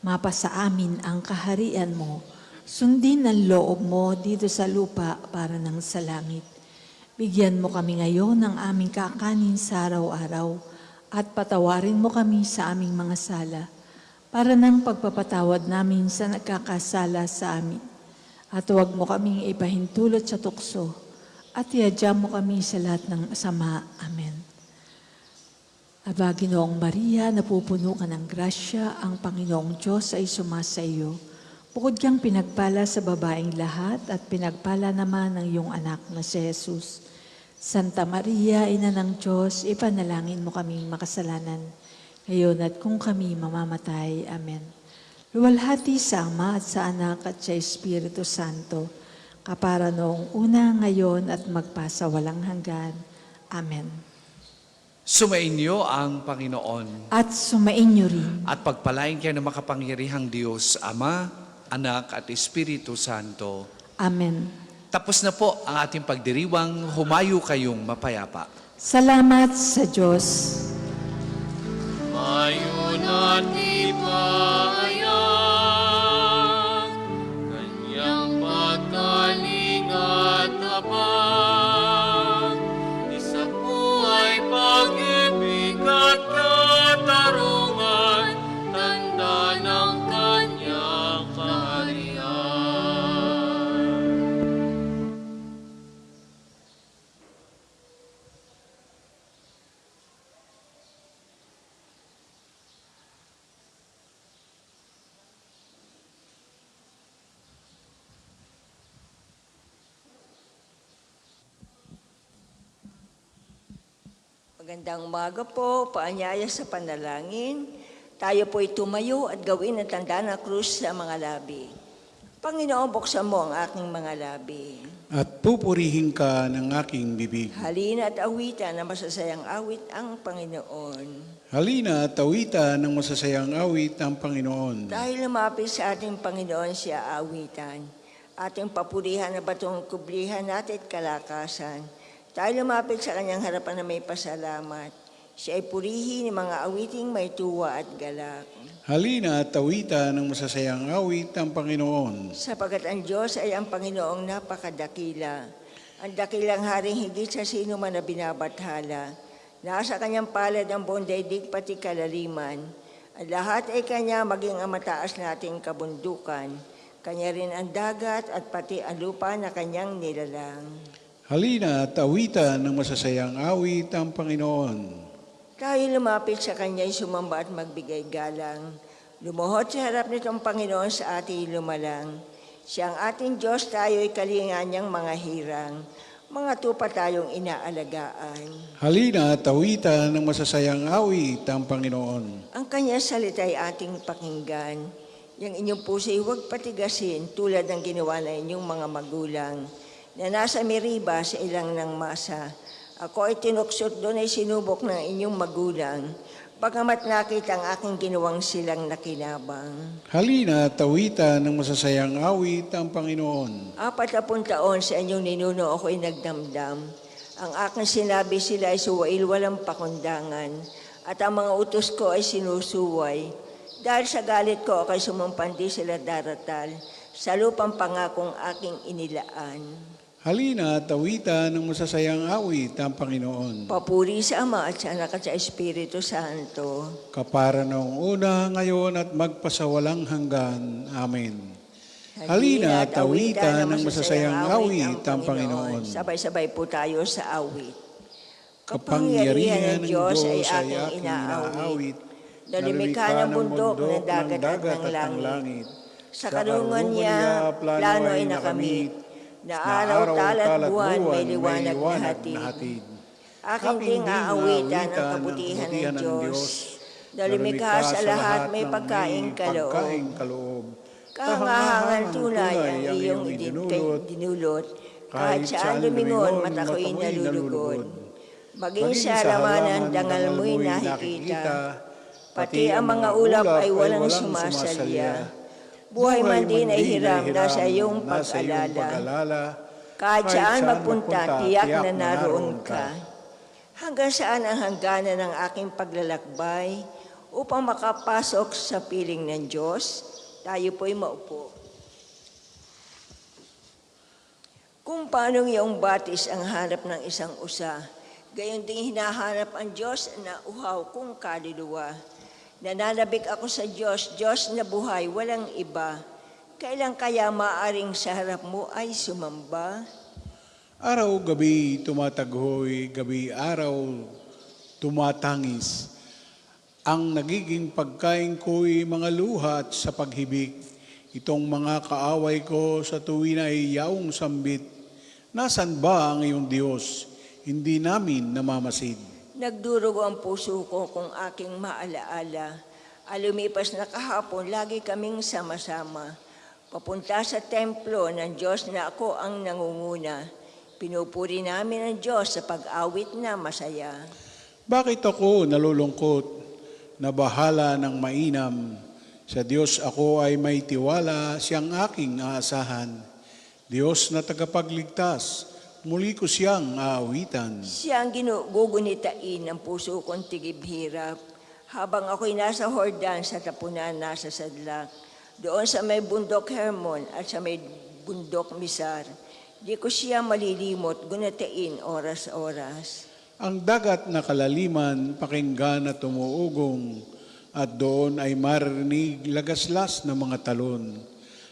mapasa amin ang kaharian mo, sundin ang loob mo dito sa lupa para ng sa langit. Bigyan mo kami ngayon ng aming kakanin sa araw-araw at patawarin mo kami sa aming mga sala para ng pagpapatawad namin sa nagkakasala sa amin. At huwag mo kaming ipahintulot sa tukso at iadya mo kami sa lahat ng sama. Amen. Aba, Ginoong Maria, napupuno ka ng grasya, ang Panginoong Diyos ay sumasa iyo. Bukod kang pinagpala sa babaeng lahat at pinagpala naman ng iyong anak na si Jesus. Santa Maria, Ina ng Diyos, ipanalangin mo kaming makasalanan, ngayon at kung kami mamamatay. Amen. Luwalhati sa Ama at sa Anak at sa Espiritu Santo, kapara noong una, ngayon at magpasawalang hanggan. Amen. Sumainyo ang Panginoon At sumainyo rin. at pagpalain kayo ng makapangyarihang Diyos, Ama, Anak at Espiritu Santo. Amen. Tapos na po ang ating pagdiriwang, humayo kayong mapayapa. Salamat sa Diyos. Mayo natin kanyang pagkaling at abang. Isa po ay pag-ibig at katarungan, tanda ng kanyang kaharian. Magandang umaga po, paanyaya sa panalangin. Tayo po'y tumayo at gawin ang tanda ng krus sa mga labi. Panginoon, buksan mo ang aking mga labi. At pupurihin ka ng aking bibig. Halina at awitan na masasayang awit ang Panginoon. Halina at awitan ng masasayang awit ang Panginoon. Dahil lumapit sa ating Panginoon siya awitan, ating papurihan na batong kublihan natin at kalakasan. Tayo lumapit sa kanyang harapan na may pasalamat. Siya ay purihin ng mga awiting may tuwa at galak. Halina at awitan ng masasayang awit ang Panginoon. Sapagat ang Diyos ay ang Panginoong napakadakila. Ang dakilang haring higit sa sino man na binabathala. Nasa kanyang palad ang buong daigdig pati kalaliman. Ang lahat ay kanya maging ang mataas nating kabundukan. Kanya rin ang dagat at pati ang lupa na kanyang nilalang. Halina at awitan ng masasayang awit ang Panginoon. Tayo lumapit sa Kanya'y sumamba at magbigay galang. Lumuhod sa harap nitong Panginoon sa ating lumalang. Siya ang ating Diyos, tayo'y kalinga niyang mga hirang. Mga tupa tayong inaalagaan. Halina at awitan ng masasayang awit ang Panginoon. Ang Kanya salita'y ating pakinggan. Yang inyong puso'y huwag patigasin tulad ng ginawa na inyong mga magulang na nasa Meriba sa ilang ng masa. Ako ay tinuksot doon ay sinubok ng inyong magulang, pagamat nakita ang aking ginawang silang nakinabang. Halina at awitan ng masasayang awit ang Panginoon. 40 taon sa inyong ninuno ako'y nagdamdam. Ang aking sinabi sila ay suwail walang pakundangan, at ang mga utos ko ay sinusuway. Dahil sa galit ko ako'y sumumpandi sila daratal, sa lupang pangakong aking inilaan. Halina at awitan ng masasayang awit ang Panginoon. Papuri sa Ama at sa Anak at sa Espiritu Santo. Kapara noong una, ngayon at magpasawalang hanggan. Amen. Halina at awitan ng masasayang awit ang Panginoon. Sabay-sabay po tayo sa awit. Kapangyarihan ng Diyos ay aking inaawit. Nalimikha ng bundok, ng dagat at ng langit. Sa karunungan niya, plano ay nakamit. Na araw, talat, buwan, may liwanag na hatid. Aking ding aawitan ang kabutihan ng Diyos. Nalimikha sa lahat, may pagkaing kaloob. Kahangahangan tunay ang iyong dinulot. Kahit saan lumingon, mata ko'y nalulugod. Maging sa lamanan, dangal mo'y nakikita. Pati ang mga ulap ay walang sumasalya. Buhay man din ay hiram, nasa iyong pag-alala. Kahit saan magpunta, tiyak na naroon ka. Hanggang saan ang hangganan ng aking paglalakbay upang makapasok sa piling ng Diyos? Tayo po'y maupo. Kung paano iyong batis ang hanap ng isang usa, gayon din hinahanap ang Diyos na uhaw kong kaluluwa. Nananabik ako sa Diyos, Diyos na buhay, walang iba. Kailan kaya maaring sa harap mo ay sumamba? Araw-gabi tumataghoy, gabi-araw tumatangis. Ang nagiging pagkain ko'y mga luhat sa paghibik. Itong mga kaaway ko sa tuwin ay yaong sambit. Nasaan ba ang iyong Diyos? Hindi namin namamasid. Nagdurugo ang puso ko kung aking maalaala. Lumipas na kahapon, lagi kaming sama-sama. Papunta sa templo ng Diyos na ako ang nangunguna. Pinupuri namin ang Diyos sa pag-awit na masaya. Bakit ako nalulungkot, nabahala ng mainam? Sa Diyos ako ay may tiwala, siyang aking aasahan. Diyos na tagapagligtas, muli ko siyang aawitan. Siya ang gugunitain ng puso kong tigib-hirap. Habang ako'y nasa Hordan sa tapunan nasa Sadlak, doon sa may bundok Hermon at sa may bundok Misar, di ko siya malilimot, gunatain oras-oras. Ang dagat na kalaliman, pakinggan at tumuugong, at doon ay marinig lagaslas ng mga talon.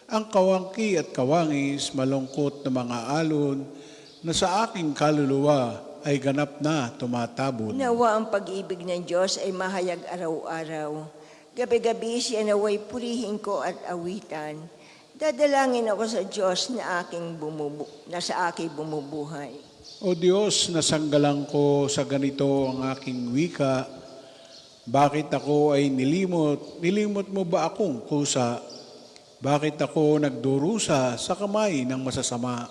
Ang kawangki at kawangis, malungkot na mga alon, na sa aking kaluluwa ay ganap na tumatabon. Nawa ang pag-ibig ng Diyos ay mahayag araw-araw. Gabi-gabi siya naway purihin ko at awitan. Dadalangin ako sa Diyos na sa aking bumubuhay. O Diyos, nasanggalang ko sa ganito ang aking wika. Bakit ako ay nilimot? Nilimot mo ba akong kusa? Bakit ako nagdurusa sa kamay ng masasama?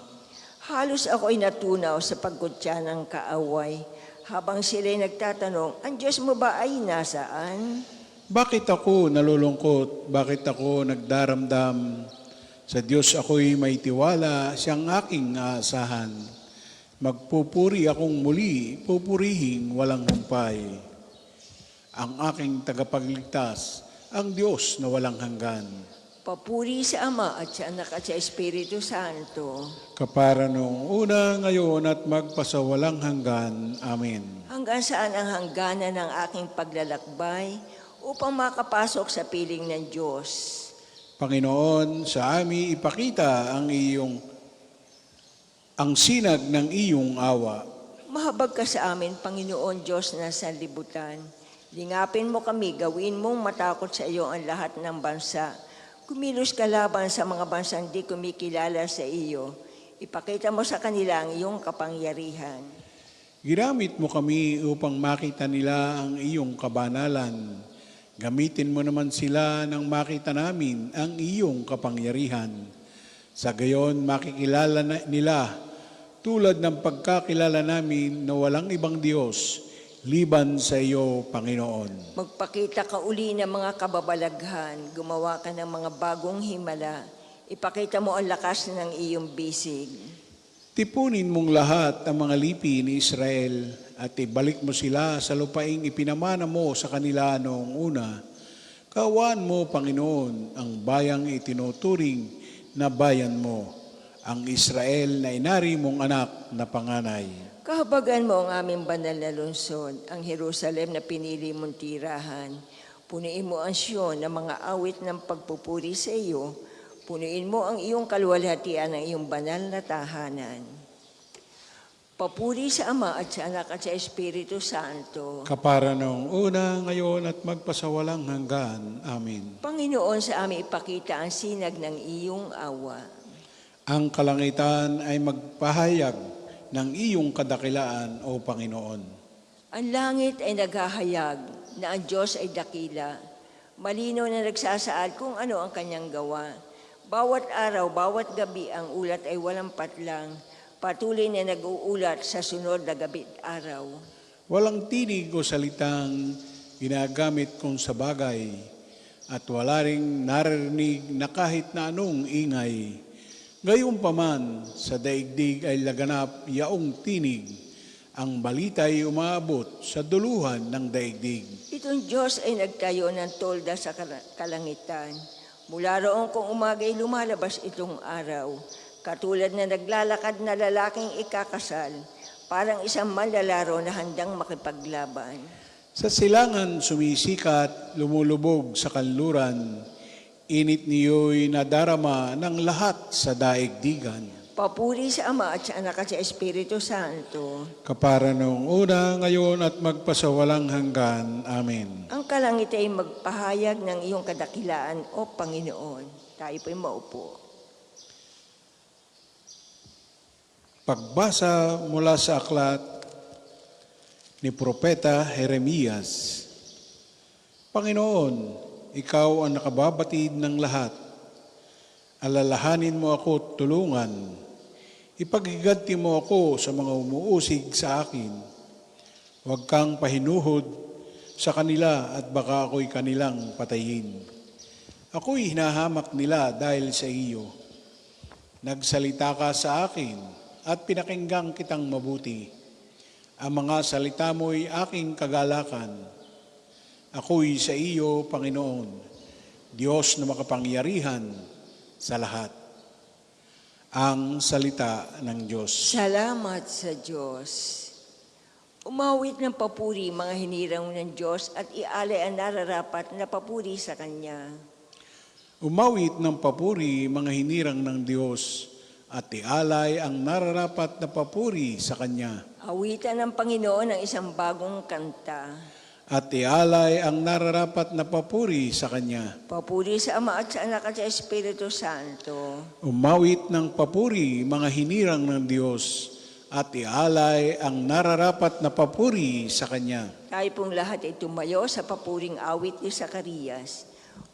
Halos ako'y natunaw sa pagkutya ng kaaway. Habang sila'y nagtatanong, ang Diyos mo ba ay nasaan? Bakit ako nalulungkot? Bakit ako nagdaramdam? Sa Diyos ako'y may tiwala, siyang aking aasahan. Magpupuri akong muli, pupurihing walang humpay. Ang aking tagapagligtas, ang Diyos na walang hanggan. Papuri sa Ama at sa Anak at sa Espiritu Santo. Kapara noong una, ngayon at magpasawalang hanggan. Amen. Hanggang saan ang hangganan ng aking paglalakbay upang makapasok sa piling ng Diyos. Panginoon, sa amin ipakita ang sinag ng iyong awa. Mahabag ka sa amin, Panginoon Diyos na sanlibutan. Lingapin mo kami, gawin mong matakot sa iyo ang lahat ng bansa. Kumilos ka laban sa mga bansang di kumikilala sa iyo. Ipakita mo sa kanila ang iyong kapangyarihan. Ginamit mo kami upang makita nila ang iyong kabanalan. Gamitin mo naman sila nang makita namin ang iyong kapangyarihan. Sa gayon, makikilala nila tulad ng pagkakilala namin na walang ibang Diyos, liban sa iyo, Panginoon. Magpakita ka uli ng mga kababalaghan, gumawa ka ng mga bagong himala, ipakita mo ang lakas ng iyong bisig. Tipunin mong lahat ang mga lipi ni Israel at ibalik mo sila sa lupaing ipinamana mo sa kanila noong una. Kaawaan mo, Panginoon, ang bayang itinuturing na bayan mo, ang Israel na inari mong anak na panganay. Kahabagan mo ang aming banal na lungsod, ang Jerusalem na pinili mong tirahan. Punuin mo ang Siyon ng mga awit ng pagpupuri sa iyo. Punuin mo ang iyong kaluwalhatian ng iyong banal na tahanan. Papuri sa Ama at sa Anak at sa Espiritu Santo. Kapara noong una, ngayon at magpasawalang hanggan. Amen. Panginoon, sa amin ipakita ang sinag ng iyong awa. Ang kalangitan ay magpahayag ng iyong kadakilaan, O Panginoon. Ang langit ay naghahayag na ang Diyos ay dakila. Malinaw na nagsasaad kung ano ang kanyang gawa. Bawat araw, bawat gabi, ang ulat ay walang patlang. Patuloy na nag-uulat sa sunod na gabi at araw. Walang tinig o salitang ginagamit kung sa bagay at wala ring naririnig na kahit na anong ingay. Gayunpaman, sa daigdig ay laganap yaong tinig. Ang balita ay umaabot sa duluhan ng daigdig. Itong Diyos ay nagtayo ng tolda sa kalangitan. Mula roon kung umaga ay lumalabas itong araw. Katulad na naglalakad na lalaking ikakasal, parang isang manlalaro na handang makipaglaban. Sa silangan sumisikat, lumulubog sa kanluran, init niyo'y nadarama ng lahat sa daigdigan. Papuri sa Ama at sa Anak at sa Espiritu Santo. Kapara noong una, ngayon at magpasawalang hanggan. Amen. Ang kalangit ay magpahayag ng iyong kadakilaan, O Panginoon. Tayo po'y maupo. Pagbasa mula sa aklat ni Propeta Jeremias. Panginoon, ikaw ang nakababatid ng lahat. Alalahanin mo ako at tulungan. Ipaghiganti mo ako sa mga umuusig sa akin. Huwag kang pahinuhod sa kanila at baka ako'y kanilang patayin. Ako'y hinahamak nila dahil sa iyo. Nagsalita ka sa akin at pinakinggan kitang mabuti. Ang mga salita mo'y aking kagalakan. Ako'y sa iyo, Panginoon, Diyos na makapangyarihan sa lahat. Ang salita ng Diyos. Salamat sa Diyos. Umawit ng papuri mga hinirang ng Diyos at ialay ang nararapat na papuri sa Kanya. Umawit ng papuri mga hinirang ng Diyos at ialay ang nararapat na papuri sa Kanya. Awitan ng Panginoon ng isang bagong kanta. at ialay ang nararapat na papuri sa Kanya. Papuri sa Ama at sa Anak at sa Espiritu Santo. Umawit ng papuri mga hinirang ng Diyos at ialay ang nararapat na papuri sa Kanya. Tayo pong lahat ay tumayo sa papuring awit ni Zacarias.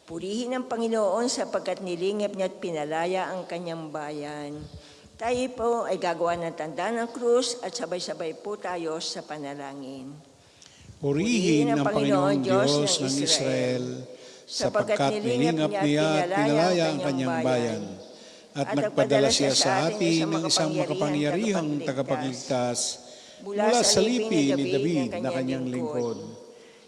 Purihin ang Panginoon sapagkat nilingap niya at pinalaya ang kanyang bayan. Tayo po ay gagawa ng tanda ng krus at sabay-sabay po tayo sa panalangin. Purihin ang Panginoon Diyos ng Israel, sapagkat nilingap niya at pinalaya ang kanyang bayan, at nagpadala siya sa atin ng isang makapangyarihang tagapagligtas mula sa lipi ni David na kanyang lingkod.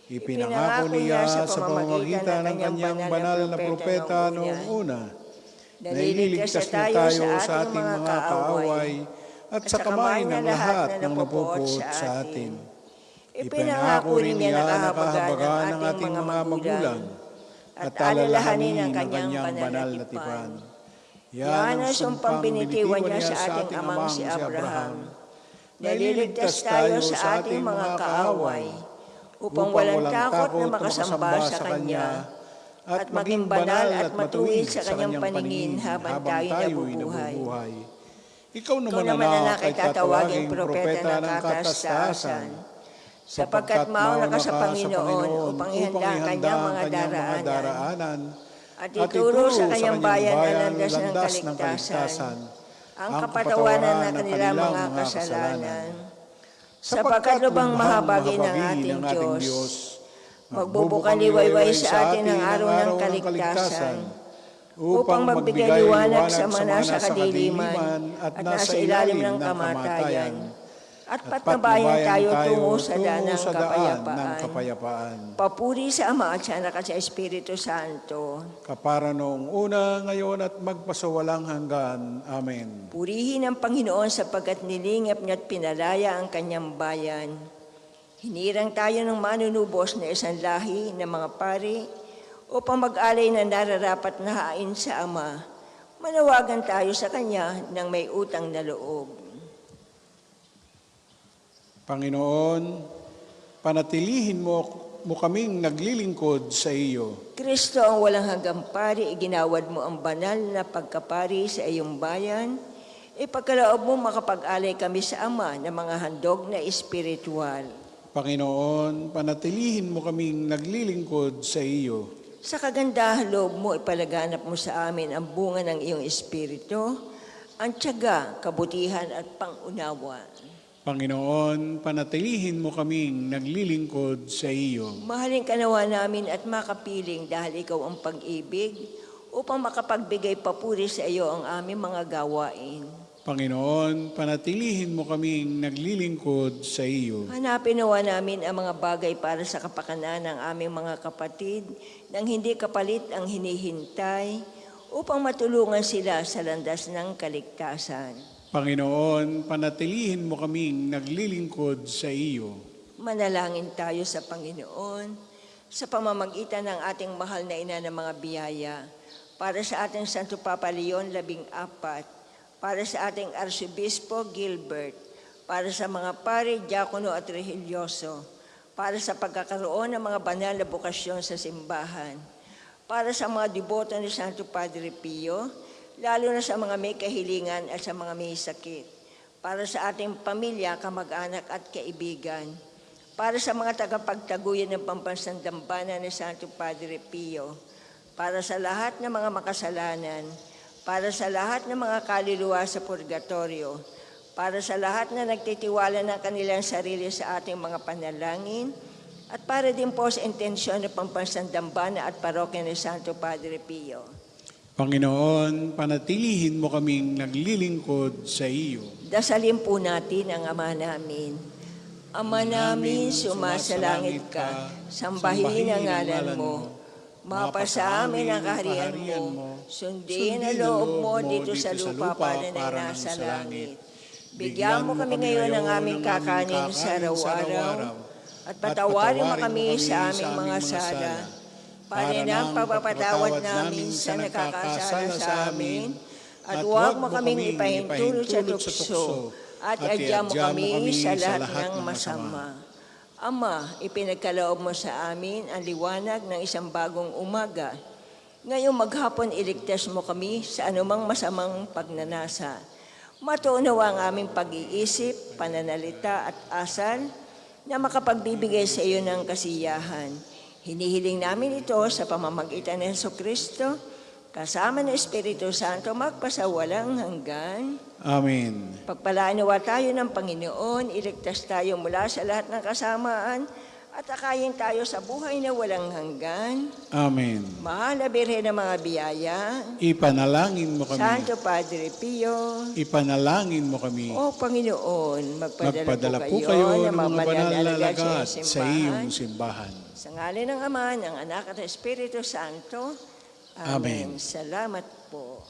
Ipinangako niya sa pamamagitan ng kanyang banal na propeta noong una, na ililigtas niya tayo sa ating mga kaaway at sa kamay ng lahat ng napupuot sa atin. Ipinangako rin niya na kahabagan ng ating mga magulang at alalahanin ang kanyang banal na tipan. Yan ang sumpang binitiwan niya sa ating amang si Abraham. Naliligtas tayo sa ating mga kaaway upang walang takot na makasamba sa kanya at maging banal at matuwid sa kanyang paningin habang tayo'y nabubuhay. Ikaw naman, anak, ay tatawaging propeta ng katastasan, sapagkat mauna ka sa Panginoon upang ihanda ang kanyang mga daraanan at ituro sa kanyang bayan ang landas ng kaligtasan, ang kapatawanan ng kanilang mga kasalanan. Sapagkat lubang mahabagin ng ating Diyos, magbubukang liwayway sa atin ang araw ng kaligtasan, upang magbigay liwanag sa mga nasa kadiliman at nasa ilalim ng kamatayan, at patnabayan tayo tungo sa daan ng kapayapaan. Papuri sa Ama at sa Anak at sa Espiritu Santo. Kapara noong una, ngayon at magpasawalang hanggan. Amen. Purihin ang Panginoon sapagkat nilingap niya at pinalaya ang kanyang bayan. Hinirang tayo ng manunubos na isang lahi ng mga pari upang mag-alay na nararapat na hain sa Ama. Manawagan tayo sa Kanya ng may utang na loob. Panginoon, panatilihin mo kaming naglilingkod sa iyo. Kristo ang walang hanggang pari, iginawad mo ang banal na pagkapari sa iyong bayan. Ipagkaloob mo makapag-alay kami sa Ama ng mga handog na espiritual. Panginoon, panatilihin mo kaming naglilingkod sa iyo. Sa kagandahan loob mo, ipalaganap mo sa amin ang bunga ng iyong espiritu, ang tiyaga, kabutihan at pangunawa. Panginoon, panatilihin mo kaming naglilingkod sa iyo. Mahalin ka nawa namin at makapiling dahil ikaw ang pag-ibig upang makapagbigay papuri sa iyo ang aming mga gawain. Panginoon, panatilihin mo kaming naglilingkod sa iyo. Hanapin nawa namin ang mga bagay para sa kapakanan ng aming mga kapatid nang hindi kapalit ang hinihintay upang matulungan sila sa landas ng kaligtasan. Panginoon, panatilihin mo kaming naglilingkod sa iyo. Manalangin tayo sa Panginoon sa pamamagitan ng ating mahal na ina ng mga biyaya para sa ating Santo Papa Leon 14, para sa ating Arsobispo Gilbert, para sa mga pari, diakono at religyoso, para sa pagkakaroon ng mga banal na bukasyon sa simbahan, para sa mga deboto ni Santo Padre Pio, lalo na sa mga may kahilingan at sa mga may sakit, para sa ating pamilya, kamag-anak at kaibigan, para sa mga tagapagtaguyan ng Pambansang Dambana ni Santo Padre Pio, para sa lahat ng mga makasalanan, para sa lahat ng mga kaluluwa sa purgatorio, para sa lahat na nagtitiwala ng kanilang sarili sa ating mga panalangin, at para din po sa intensyon ng Pambansang Dambana at Parokya ni Santo Padre Pio. Panginoon, panatilihin mo kaming naglilingkod sa iyo. Dasalin po natin ang Ama namin. Ama namin, sumasalangit ka, sambahin ang ngalan mo. Mapasa amin ang kaharian mo. Sundin ang loob mo dito sa lupa para na nasa langit. Bigyan mo kami ngayon ng aming kakanin sa araw-araw. At patawarin mo kami sa aming mga sala, para ng pagpapatawad namin sa nakakasala sa amin, at huwag mo kaming ipahintulot sa tukso, at iadya mo kami sa lahat ng masama. Ama, ipinagkaloob mo sa amin ang liwanag ng isang bagong umaga. Ngayong maghapon iligtas mo kami sa anumang masamang pagnanasa. Matuunawa ang aming pag-iisip, pananalita at asal na makapagbibigay sa iyo ng kasiyahan. Hinihiling namin ito sa pamamagitan ng Jesucristo, kasama ng Espiritu Santo, magpasawalang hanggan. Amen. Pagpalaan nawa tayo ng Panginoon, iligtas tayo mula sa lahat ng kasamaan, at akayin tayo sa buhay na walang hanggan. Amen. Mahal na Birhen ng mga biyaya, Ipanalangin mo kami. Santo Padre Pio, Ipanalangin mo kami. O Panginoon, Magpadala magpadala po kayo ng mga banal na alagad alagad iyong sa iyong simbahan. Sa ngalan ng Ama, ng Anak at ng Espiritu Santo. Amen. Salamat po.